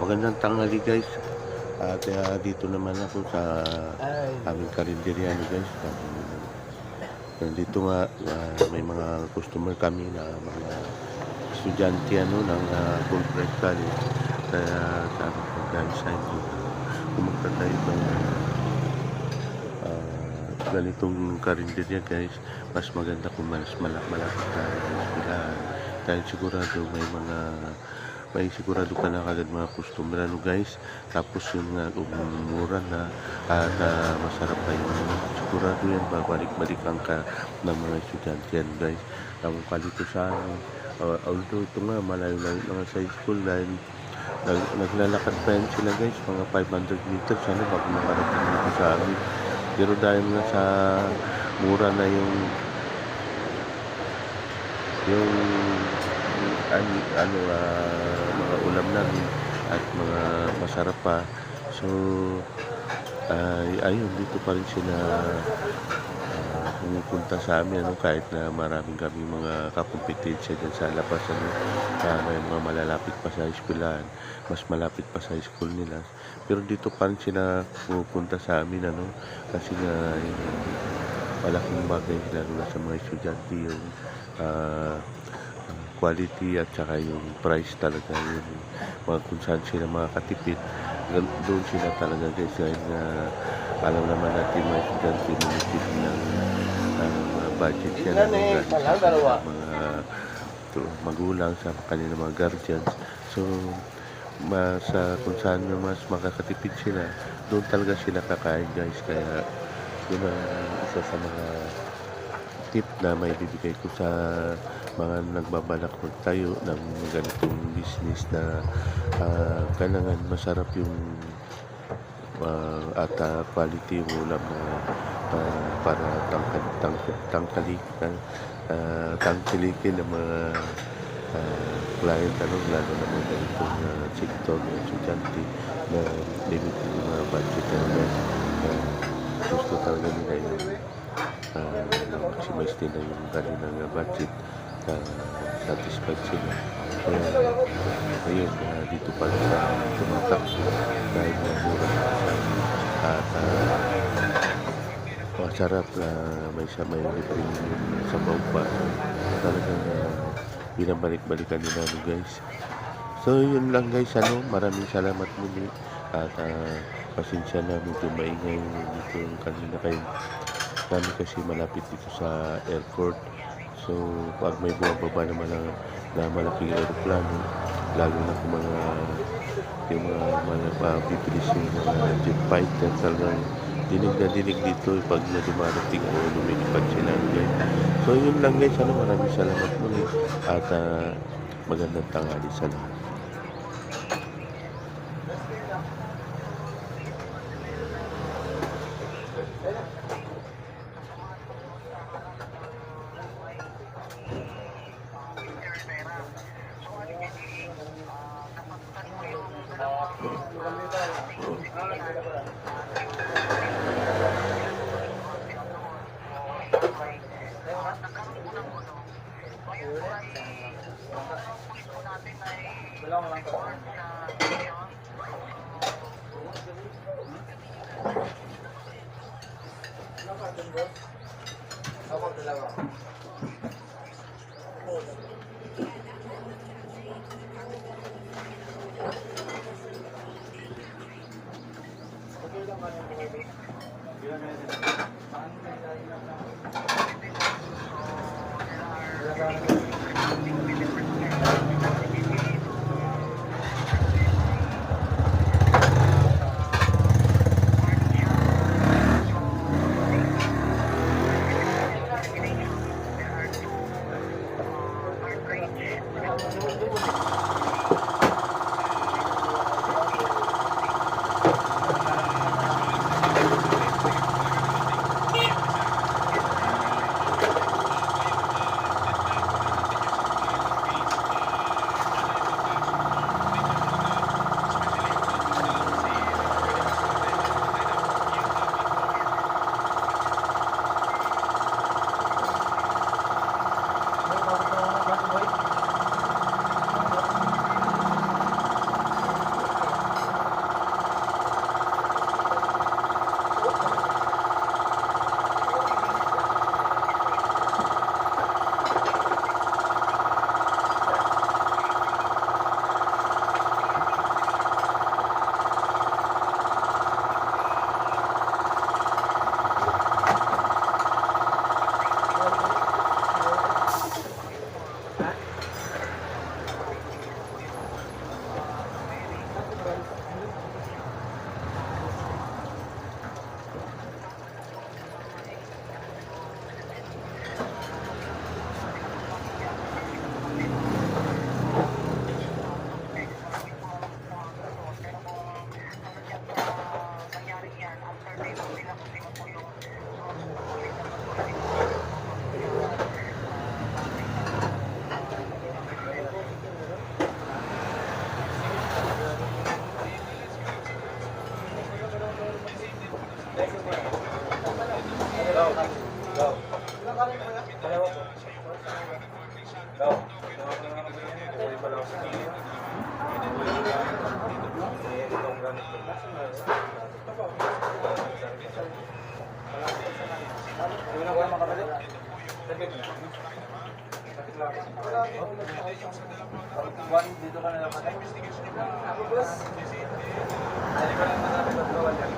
Magandang tanghali guys. At dito naman ako sa aming karinderya guys. Nandito nga may mga customer kami na mga estudyante ng Fulbright College. Kaya sabi ko guys, ay pumunta tayo ng ganitong karinderya guys. Mas maganda kung mas malapit tayo sa eskwelahan. Dahil sigurado may sigurado ka na kagad mga customer guys. Tapos yung mura na at masarap pa yung sigurado yan, babalik-balikan ka ng mga estudyante yan guys. Tawag ka dito sa although ito nga malayo-layo lang sa school dahil naglalakad pa yan sila guys, mga 500 meters bago makarating dito sa amin. Pero dahil nga sa mura na yung mga ulam namin at mga masarap pa. So ayun, dito pa rin sila pumupunta sa amin kahit na maraming kami mga kakompetensya dyan sa labas may mga malalapit pa sa eskwelahan, mas malapit pa sa school nila, pero dito pa rin sila pumupunta sa amin kasi nga malaking bagay lalo na sa mga estudyante yung quality at saka yung price talaga, yung kung saan sila makakatipid doon sila talaga guys. Dahil alam naman natin mga estudyante minitip ng budget yan mga magulang sa kanilang mga guardians. So kung saan mas makakatipid sila, doon talaga sila kakain guys. Kaya yun ang isa sa mga tip na may bibigay ko sa mga nagbabalak magtayo ng ganitong business na kailangan masarap yung at quality yung ulam na para tangkilikin ng mga client lalo na mga ganitong sektor ng estudyante na limited yung mga budget gusto talaga nila yung maximize nila yung kanilang budget, satisfied sila. Kaya ayun, dito pa rin sa tumatak dahil mura at masarap na may libreng sabaw pa. Talagang binabalik-balikan nila guys. So yun lang guys, maraming salamat muli at pasensya na medyo maingay dito yung kanina kayo namin kasi malapit dito sa airport. So pag may bumababa naman na malaking aeroplano, lalo na kung yung mga pipilis yung mga jet fighter, talagang dinig na dinig dito pag na dumarating o lumilipad sila guys. So yun lang guys, maraming salamat muli at magandang tanghali sa lahat. Dito ka na naman. Ako, boss. Dali ka lang natin mag-gawal yan.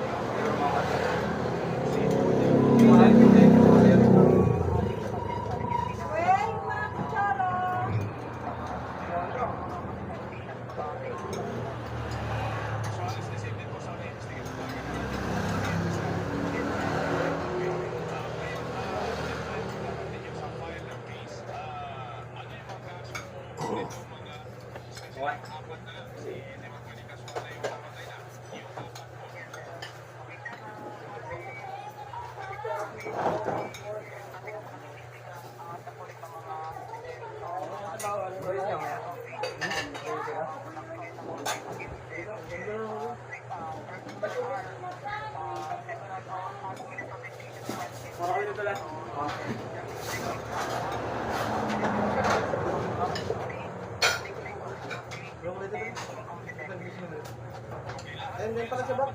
Ayun pala sa bak.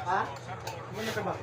Ha? Muna sa bak.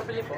Pabili po.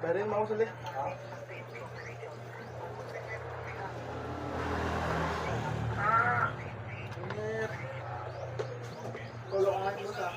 Bayarin mo ako sali. Tulong nga ito sa